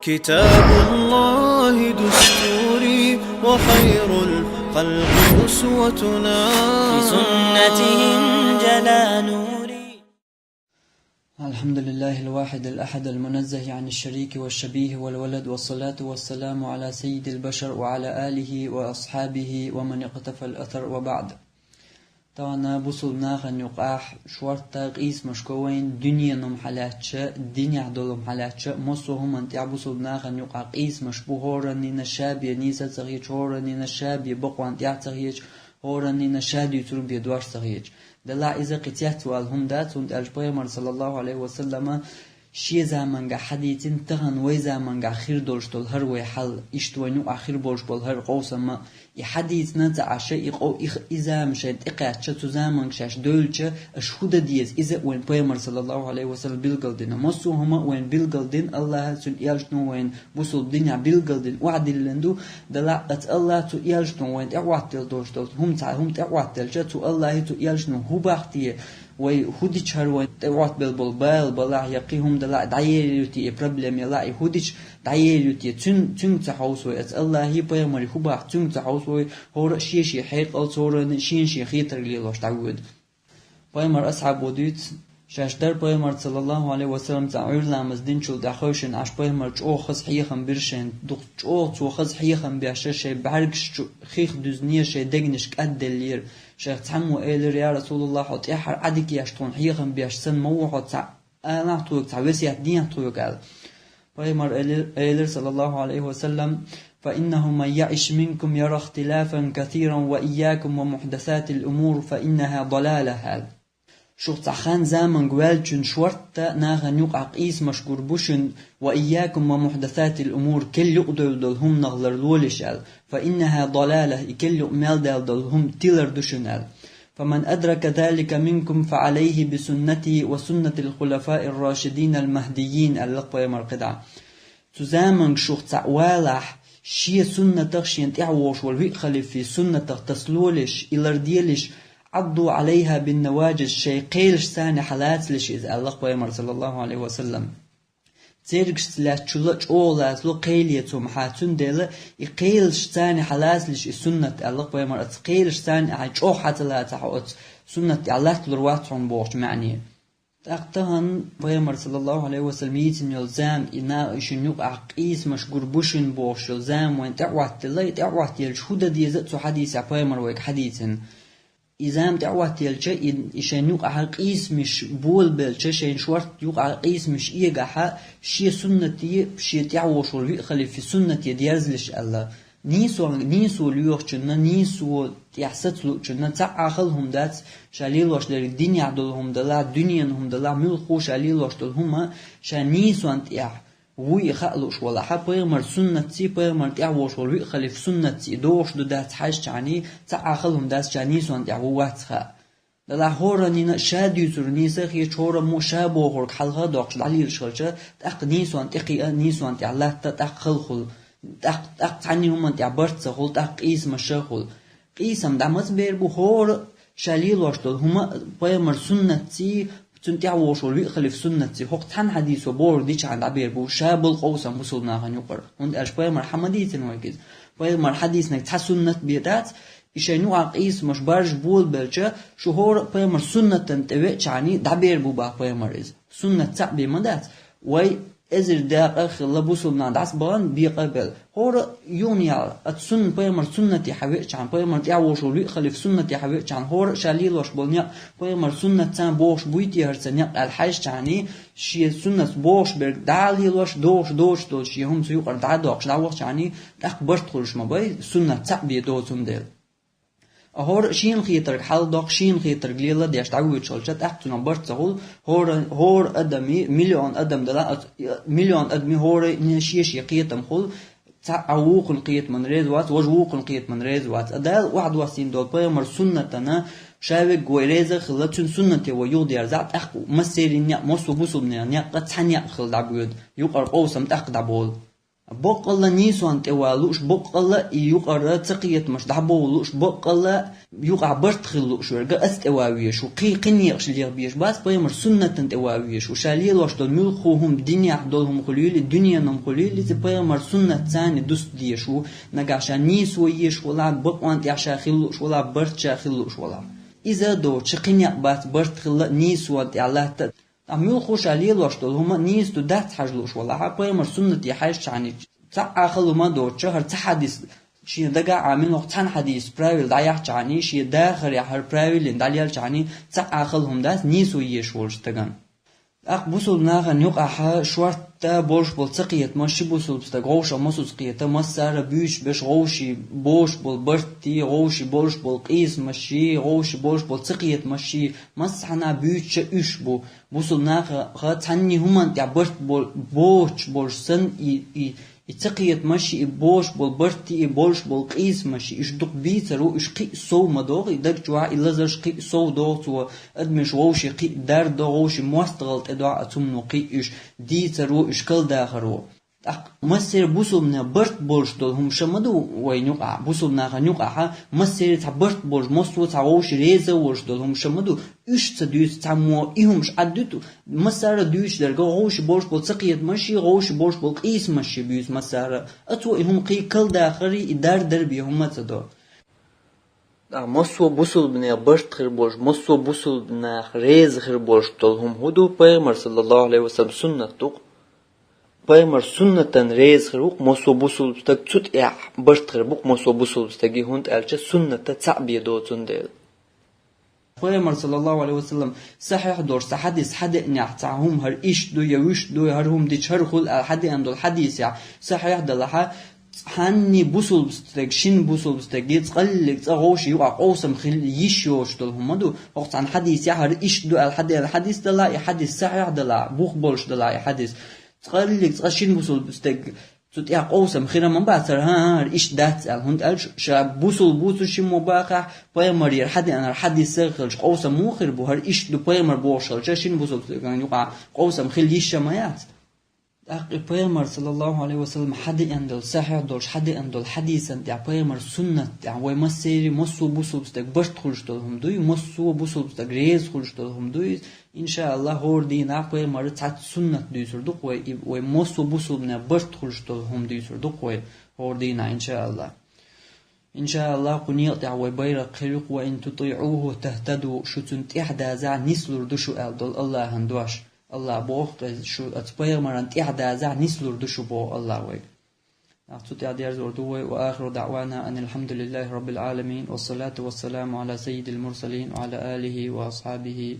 كتاب الله دستوري وخير الخلق أسوتنا في سنته انجلى نوري. الحمد لله الواحد الأحد المنزه عن الشريك والشبيه والولد، والصلاة والسلام على سيد البشر وعلى آله وأصحابه ومن اقتفى الأثر، وبعد. طبعا بوصلنا غن يقاح شورتا قيس مشكوين دنيا نم حالاتشا دنيا عدولم حالاتشا مصوهم انت بوصلنا غن يقاح قيس مشبوهورا نينا شابي نيسا تغيج هورا نينا شابي بقوان تغيج هورا نينا شادي تربي دوار تغيج دلا إذا قتيات والهم دات وند البيغمبر صلى الله عليه وسلم شي زمانگا حديثين تغن وي زمانگا خير دولشتول هر وي حل اشتوينو آخر بولش بول هر قوسما حديث نتا عشا يقو إذا مشاهد إقاعدشا تو زمانگ شاش دولشا أشهد ديز إذا وين بيغمبر صلى الله عليه وسلم بيلقلدين مصو هما وين بيلقلدين الله سن يالجنو وين بوصل الدنيا بيلقلدين وعدل لندو دلا ات الله تو يالجنو وين اعواتل دولشتول هم تعواتل جا تو الله تو يالجنو هو باختيه وي هودي شهر وات بالبال بلا يقيهم دلا دايريوتي بروبلم يلا هودي دايريوتي تون تحوسوي ات الله هي بيمري خوبا تون تحوسوي هور شي حيق الصور شي خيتر لي لوش تعود بيمر اصحاب وديت شاشدر بيمر صلى الله عليه وسلم تعير لامز دين شو دخوشن اش بيمر او خص حيخم برشن دق او تو خص حيخم بياشش بعركش خيخ دزنيه شي دغنش قدلير شيخ تحمو إيلر يا رسول الله حط يحر عدك يشتون حيخم بيشسن موحو أنا توك تعوسي الدين توك قال فيمر إيلر صلى الله عليه وسلم فإنه من يعش منكم يرى اختلافا كثيرا وإياكم ومحدثات الأمور فإنها ضلالة هذا شو تخان زامن قوالجن شورتا ناغن يقع قيس مشكور بوشن وإياكم ومحدثات الأمور كل يقدر دلهم نغلر لولشال فإنها ضلالة كل يقمال دلهم تيلر دوشنال فمن أدرك ذلك منكم فعليه بسنتي وسنة الخلفاء الراشدين المهديين اللقبة مرقدع تزامن شو تعوالح شي سنة تغشين تعوش والوئ خليفي سنة تسلولش إلرديلش عضوا عليها بالنواجذ شيء قيلش ثاني حالات لش إذا الله بيمر صلى الله عليه وسلم تيرجش لا تشلج أولا لو قيليتهم حاتون ديلا يقيلش ثاني حالات لش سنة الله بيمر قيلش ثاني عج أو حتى لا تحوت سنة الله تلرواتهم بوش معني تقطعن بيمر صلى الله عليه وسلم يتم يلزام إنا يشنوق عقيس مشغور بوشن بوش يلزام وين تعوات الله تعوات يلشهود دي زت حديث بيمر ويك حديثن إذا تعوات يلجأ إشان يقع قيس مش بول بلجأ شين شورت يقع قيس مش إيجاها شيء سنتي شيء تعوش والخلي في سنتي ديرزلش الله نيسو ليوخشنا نيسو تحسد لوخشنا تعاخلهم دات شاليلوش للدنيا عدلهم دلا دنياهم دلا ملخو شاليلوش دلهم شانيسو أنت وي خلوش ولا حبيمر سنتي بيمر تعوش والوي خلف سنتي دوش دات حاج يعني تعاخلهم داس جانيس وانت عواتها لا هورنينا شادي ترنيسه هي شورا مو شابو هورك حلها دوقش علي الشلجه تقنيس وانت قي نيس وانت الله تقخل تق عني هم انت عبرت خل تقيس مشغل قيسم دمز بيربو هور شاليلوش دول هما بيمر سنتي تنتع وشول يخلف سنتي حق تن حديث وبور ديش عند عبير بو شاب القوسم بوصلنا غنيقر وند اشباي مرحمديتن ويجز باي مر حديث نك تحسنت بيدات يشينو عقيس مش برج بول بلجا شهور باي مر سنه تنتوي يعني دبير بو باي مرز سنه تعبي مدات وي ازر دا اخ بوصلنا داس بان بيقبل هور يونيا اتسن باي مر سنتي حوي عن باي مر تعوشول يخلف سنتي حوي عن هور شاليلوش بولنيا باي مر سنه تان بوش بويتي هرسنيا الحاج يعني شي سنه بوش بر داليلوش دوش يهم سيقر دادوش داوش يعني دق برت خلش ما باي سنه تعبي دوتم دل هور شين خيتر حال دوق شين خيتر قليلا ديش تعويد شلشت احتنا برت سهول هور ادمي مليون ادم دلا مليون ادمي هور نشيش يقيتم خل تعوق القيت من ريزوات وجوق القيت من ريزوات ادال واحد واسين دول بيمر سنتنا شاوي غويريزه خلتن سنتي ويود يرزات اخ مسيرين مصو بوسو نيا قد ثانيه خل دابود يقر قوسم تاق دابول بق الله نيسوان توالوش بق الله يقرأ تقية مش دحبولوش بق الله يقع برتخلوش ورجع استواويش وقي قنيقش اللي بيش بس بيمر سنة تواويش وشاليل واش دول ملخوهم دنيا دولهم خليل الدنيا نم خليل زي بيمر سنة ثاني دوست ديشو نجاشا نيسو يش ولا بق وانت عشا خلوش ولا برت شاخلوش ولا إذا دو تقنيق بس برتخل نيسو الله عميل خوش عليه الوشتول هما نيس تو دات حجلوش ولا حبايا مر سنة يحاش يعني تاع آخر ما دور شهر تحدث شيء دقا عامل وقتان حديث براويل دايح يعني شيء داخل يحر براويل داليال يعني تاع آخر هم داس نيسو يشولش تجان أق بوصل ناخن يقع شوارتا بوش بولتقيت ماشي بوصل بستغوش ماسوس قيتا مسار بيش بش غوشي بوش بالبرتي غوشي بوش بالقيس ماشي غوشي بوش بولتقيت ماشي مسحنا بيش إيش بو بوصل ناخ خاتني هما تعبرت بوش بولسن يتقيت ماشي بوش بالبرتي بوش بالقيس ماشي إيش دق بيترو إيش قي سو مدوغ يدك جوا إلا زرش قي سو دوغ تو أدمش غوشي قي دار دوغ غوشي مواستغلت أدعاء أتمنو قي إيش ديترو إيش كل داخرو مسير بوصل من برت بولش دول هم شمدو وين يقع بوصل ناخن يقع مسير تاع برت بولش مستو تاع غوش ريزا ورش دول هم شمدو إيش تدوس تاع مو إيهمش عدتو مسار دوش درجة غوش بولش بولتقيت ماشي غوش بولش بالقيس ماشي بيوس مسار أتو إيهم قي كل داخري إدار دربي هم تدو مصو بوصل من برت خير بولش مصو بوصل من ريز خير بولش دول هم هدو بيغمر صلى الله عليه وسلم سنة توق بيمر سنة ريز خروق مصو بوصل بستك تut برت خربوق مصو بوصل بستجي هونت ألش سنة تعبي دوتون ديل بيمر صلى الله عليه وسلم صحيح دور حديث حد نعتهم هر إيش دو يوش دو هرهم دي شرخل حد عندو الحديث يعني صحيح دلها حني بوصل بستك شين بوصل بستجي تقلق تغوش يقع قوسم خل يشوش دول هم دو وقت عن حديث يعني هر إيش دو الحديث دلا حديث صحيح دلا بوخ بولش دلا حديث تقلق تقشين بوصل بستك تتيا قوسم خير من بعثر ها إيش دات هند ألش شاب بوصل شي مباقع بيمر يرحد أنا حد يسخلش قوسم مو خير بوهر إيش دو بيمر بوشل شاشين بوصل كان يقع قوسم خير يشمايات أقي بيمر صلى الله عليه وسلم حد عندل صحيح دولش حد عندل حديثا تاع بيمر سنة تاع ومسيري مصو بوصل بستك برت خلش دولهم دوي مصو بوصل بستك ريز خلش دولهم دوي إن شاء الله هور دينا بيمر تاع سنة دويسر دوق ومصو بوصل من برت خلش دولهم دويسر دوق هور دينا إن شاء الله قنيط تاع وبيرق خلق وإن تطيعوه تهتدوا شو تنتحدا زع نسلر دشو ألدل الله هندواش الله بوخ شو أتبير مران تحدا زع نسلر دشو بو الله ويك أعطيت عدير زوردوه وآخر دعوانا أن الحمد لله رب العالمين والصلاة والسلام على سيد المرسلين وعلى آله وأصحابه